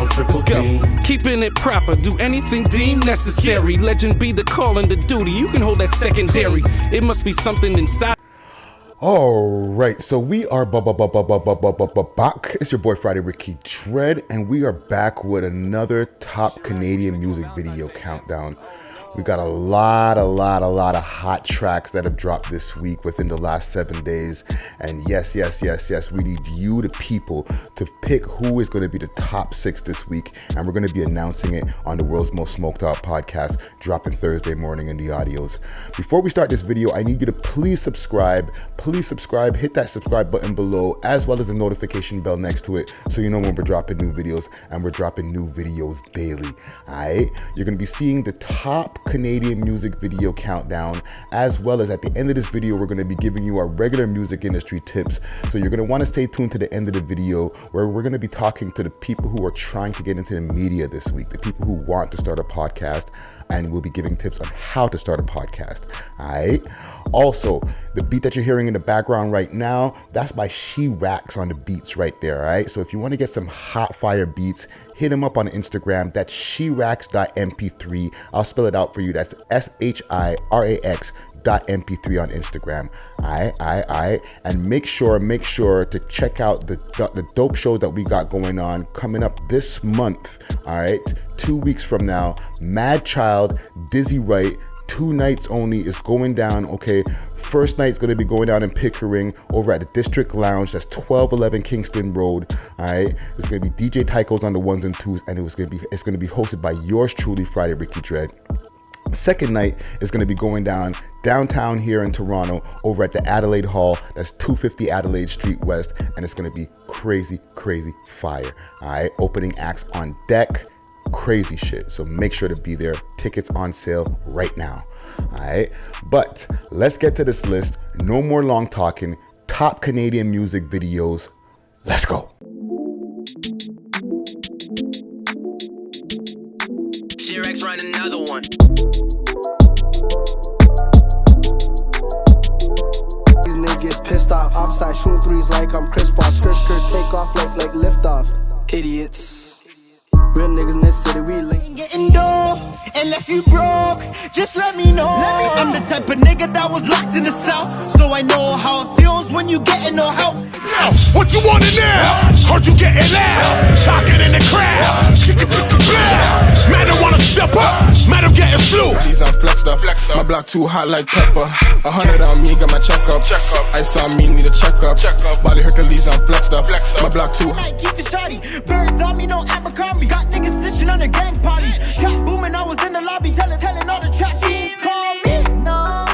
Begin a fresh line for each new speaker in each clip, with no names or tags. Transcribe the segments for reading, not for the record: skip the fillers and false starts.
on triple
Let's go.
B.
Keeping it proper, do anything deemed necessary. Legend be the call and the duty. You can hold that secondary. It must be something inside.
All right, so we are back. It's your boy Friday Ricky Dred, and we are back with another top Canadian music video countdown. We got a lot of hot tracks that have dropped this week within the last 7 days. And yes, we need you, the people, to pick who is going to be the top 6 this week. And we're going to be announcing it on the World's Most Smoked Out podcast, dropping Thursday morning in the audios. Before we start this video, I need you to please subscribe. Hit that subscribe button below, as well as the notification bell next to it, so you know when we're dropping new videos, and we're dropping new videos daily. All right, you're going to be seeing the top Canadian music video countdown, as well as at the end of this video we're going to be giving you our regular music industry tips. So you're going to want to stay tuned to the end of the video, where we're going to be talking to the people who are trying to get into the media this week, the people who want to start a podcast, and we'll be giving tips on how to start a podcast. All right, also the beat that you're hearing in the background right now, that's by She Racks on the beats right there. All right, so if you want to get some hot fire beats, hit him up on Instagram. That's sherax.mp3. I'll spell it out for you. That's SHIRAX.mp3 on Instagram. Alright. And make sure to check out the dope show that we got going on coming up this month. Alright, 2 weeks from now. Mad Child, Dizzy Wright, 2 nights only is going down. Okay, first night's going to be going down in Pickering over at the District Lounge. That's 1211 Kingston Road. All right, there's going to be DJ Tycho's on the ones and twos, and it's going to be hosted by yours truly, Friday Ricky Dred. Second night is going to be going down downtown here in Toronto over at the Adelaide Hall. That's 250 Adelaide Street West, and it's going to be crazy fire. All right, opening acts on deck. Crazy shit, so make sure to be there. Tickets on sale right now. All right, but let's get to this list. No more long talking. Top Canadian music videos. Let's go.
Sherax write another one.
These niggas pissed off. Offside shooting threes like I'm Chris Paul. Skirt take off like lift off. Idiots. Real niggas in this city, we link.
Getting dough and left you broke. Just let me know. I'm the type of nigga that was locked in the south, so I know how it feels when you getting no help.
What you want in there? Heard you getting loud, talking in the crowd. Man, don't wanna step up. Man, I'm getting flu.
These I'm flexed up. My block too hot like pepper. 100 on me, got my checkup. Ice on me, need a checkup. Body Hercules, I'm flexed up. My block too hot.
Keep it shawty. Birds on me, no Abercrombie. Got niggas stitching on their gang parties. Trap booming, I was in the lobby telling all the trap fiends call me. No.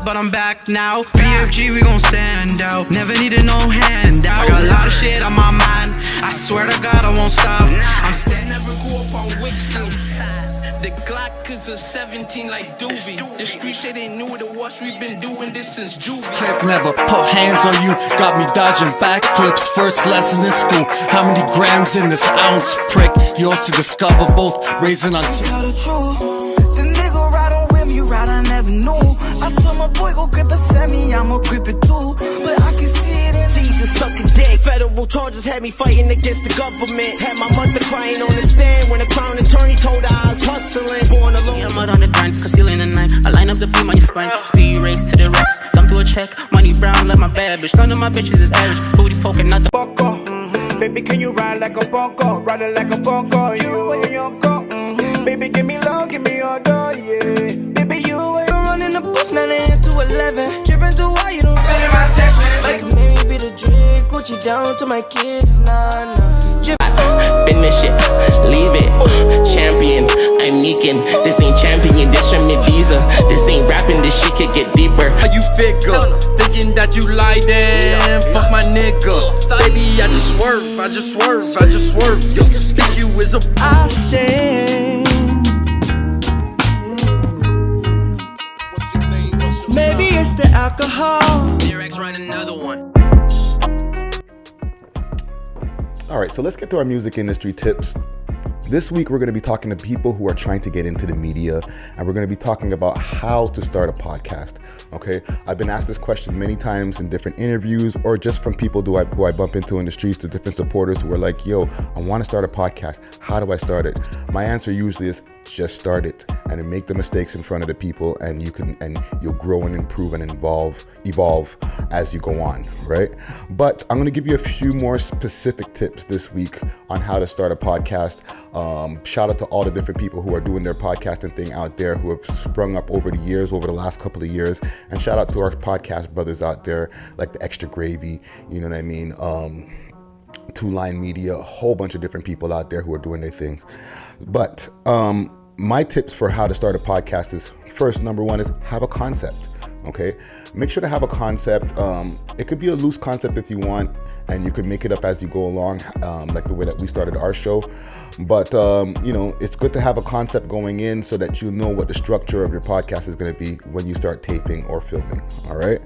But I'm back now. BFG, we gon' stand out. Never needed no handout. I got a lot of shit on my mind. I swear to God I won't stop. I'm standing.
Never go up on Wix outside. The Glock is a 17 like Doobie. The street shit ain't new to us. We've been doing this since juvie.
Crip never put hands on you. Got me dodging backflips. First lesson in school. How many grams in this ounce? Prick. Yours to discover both. Raising on
Tell the truth. The nigga ride on whim, you ride, I never knew. I told my boy go grip a semi, I'ma grip it too. But I can see it in
Jesus suck a dick. Federal charges had me fighting against the government. Had my mother crying on the stand when the crown attorney told her I was hustling. Born alone.
I'm out on the grind, concealing the night. I line up the beam on your spine. Speed race to the rocks. Thumb to a check. Money brown, let my bad bitch. None of my bitches is average. Booty poking, not the
Poco. Baby, can you ride like a Poco? Riding like a Poco. You and your Yoko. Baby, give me love, give me your door, yeah. Baby, you ain't running the booth, 9 a.m. to 11. Tripping to why you don't fit in my section. Like a Mary be the drink, Gucci down to my kicks, nah.
Been this shit, leave it. Champion, I'm Meekin. This ain't champion, this from Ibiza. This ain't rapping, this shit could get deeper.
how you figure. Thinking that you lie, then fuck my nigga. Baby, I just swerve. Bitch, you is a
I stay. Maybe it's the alcohol.
Sherax write another one.
All right, so let's get to our music industry tips. This week, we're going to be talking to people who are trying to get into the media, and we're going to be talking about how to start a podcast, okay? I've been asked this question many times in different interviews or just from people who I bump into in the streets, to different supporters who are like, yo, I want to start a podcast. How do I start it? My answer usually is just start it and then make the mistakes in front of the people, and you'll grow and improve and evolve as you go on, right? But I'm going to give you a few more specific tips this week on how to start a podcast. Shout out to all the different people who are doing their podcasting thing out there, who have sprung up over the last couple of years. And shout out to our podcast brothers out there, like the Extra Gravy, you know what I mean? Two Line Media, a whole bunch of different people out there who are doing their things. But my tips for how to start a podcast is, first, number one is have a concept. Okay, make sure to have a concept. It could be a loose concept if you want, and you can make it up as you go along, like the way that we started our show. But it's good to have a concept going in so that you know what the structure of your podcast is going to be when you start taping or filming. All right,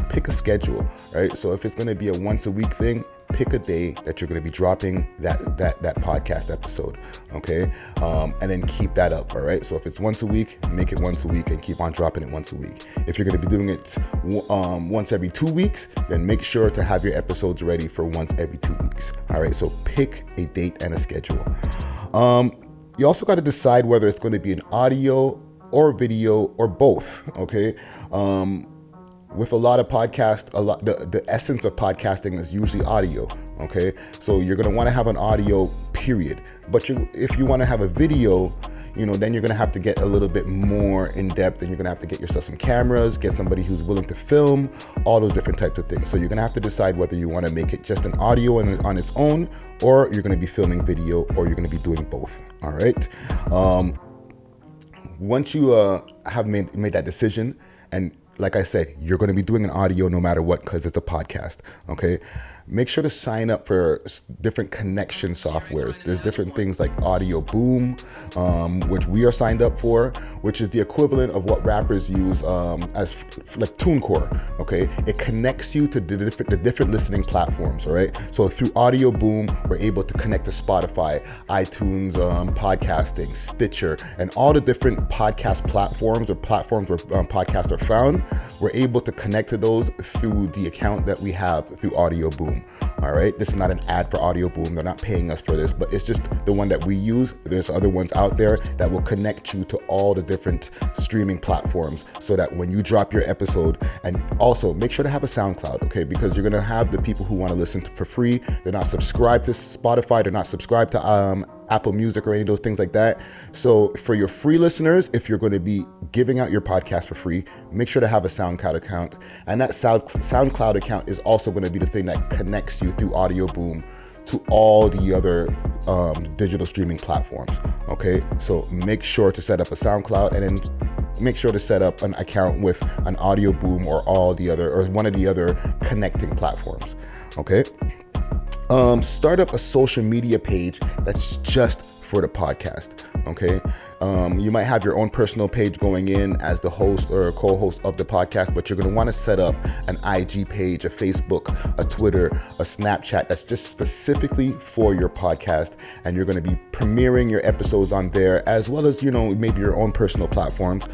pick a schedule. Right, so if it's going to be a once a week thing, pick a day that you're going to be dropping that podcast episode, okay? And then keep that up, all right? So if it's once a week, make it once a week and keep on dropping it once a week. If you're going to be doing it once every 2 weeks, then make sure to have your episodes ready for once every 2 weeks, all right? So pick a date and a schedule. You also got to decide whether it's going to be an audio or video or both, okay? With a lot of podcasts, the essence of podcasting is usually audio, okay? So you're going to want to have an audio, period. But if you want to have a video, then you're going to have to get a little bit more in depth, and you're going to have to get yourself some cameras, get somebody who's willing to film, all those different types of things. So you're going to have to decide whether you want to make it just an audio on its own, or you're going to be filming video, or you're going to be doing both, all right? Once you have made that decision, and like I said, you're going to be doing an audio no matter what, because it's a podcast, okay? Make sure to sign up for different connection softwares. There's different things like Audio Boom, which we are signed up for, which is the equivalent of what rappers use as like TuneCore, okay? It connects you to the different listening platforms, all right? So through Audio Boom, we're able to connect to Spotify, iTunes, podcasting, Stitcher, and all the different podcast platforms or platforms where podcasts are found. We're able to connect to those through the account that we have through Audio Boom. All right, this is not an ad for Audio Boom. They're not paying us for this, but it's just the one that we use. There's other ones out there that will connect you to all the different streaming platforms, so that when you drop your episode, and also make sure to have a SoundCloud, okay? Because you're gonna have the people who want to listen for free. They're not subscribed to Spotify. They're not subscribed to Apple Music or any of those things like that. So for your free listeners, if you're going to be giving out your podcast for free, make sure to have a SoundCloud account. And that SoundCloud account is also going to be the thing that connects you through Audio Boom to all the other digital streaming platforms, okay? So make sure to set up a SoundCloud, and then make sure to set up an account with an Audio Boom or one of the other connecting platforms, okay? Start up a social media page that's just for the podcast, okay? You might have your own personal page going in as the host or co-host of the podcast, but you're going to want to set up an IG page, a Facebook, a Twitter, a Snapchat that's just specifically for your podcast, and you're going to be premiering your episodes on there, as well as, maybe your own personal platforms.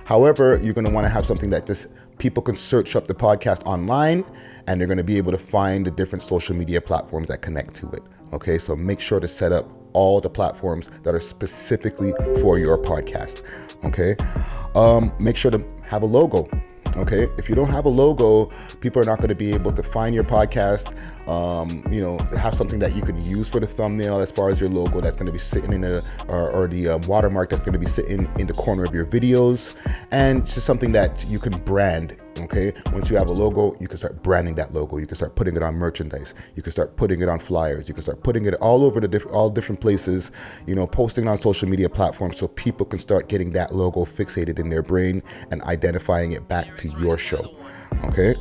However, you're going to want to have something that just people can search up the podcast online, and they're going to be able to find the different social media platforms that connect to it. Okay, so make sure to set up all the platforms that are specifically for your podcast. Okay, make sure to have a logo. Okay, if you don't have a logo, people are not going to be able to find your podcast. Have something that you can use for the thumbnail as far as your logo that's going to be sitting in the watermark that's going to be sitting in the corner of your videos, and just something that you can brand. Okay, once you have a logo, you can start branding that logo. You can start putting it on merchandise. You can start putting it on flyers. You can start putting it all over all different places. Posting on social media platforms, so people can start getting that logo fixated in their brain and identifying it back to your show. Okay.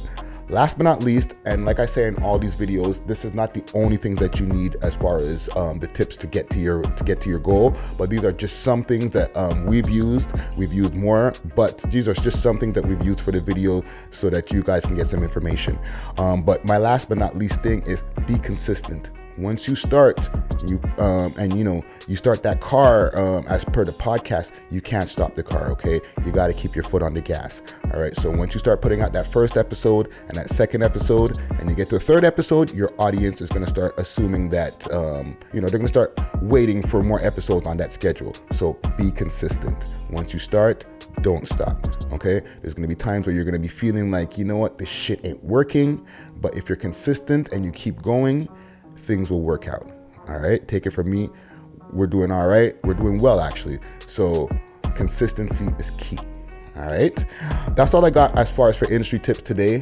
Last but not least, and like I say in all these videos, this is not the only things that you need as far as the tips to get to your goal, but these are just some things that we've used more, but these are just some things that we've used for the video so that you guys can get some information. But my last but not least thing is be consistent. Once you start, you start that car as per the podcast, you can't stop the car, okay? You got to keep your foot on the gas. All right, so once you start putting out that first episode and that second episode, and you get to the third episode, your audience is going to start assuming that they're going to start waiting for more episodes on that schedule. So be consistent. Once you start, don't stop, okay? There's going to be times where you're going to be feeling like, you know what, this shit ain't working, but if you're consistent and you keep going, things will work out. All right, take it from me, we're doing all right. We're doing well, actually. So consistency is key. All right, that's all I got as far as for industry tips today.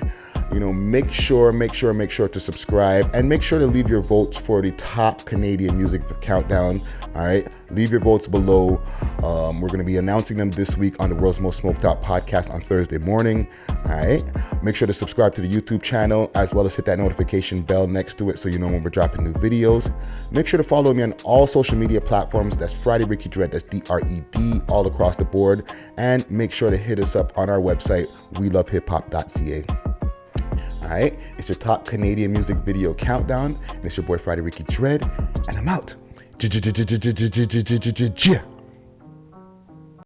Make sure to subscribe, and make sure to leave your votes for the top Canadian music countdown. All right, leave your votes below. We're going to be announcing them this week on the World's Most Smoked Out podcast on Thursday morning. All right, make sure to subscribe to the YouTube channel, as well as hit that notification bell next to it so you know when we're dropping new videos. Make sure to follow me on all social media platforms. That's Friday Ricky Dred. That's DRED, all across the board. And make sure to hit us up on our website, welovehiphop.ca. All right, it's your top Canadian music video countdown. And it's your boy Friday Ricky Dred, and I'm out.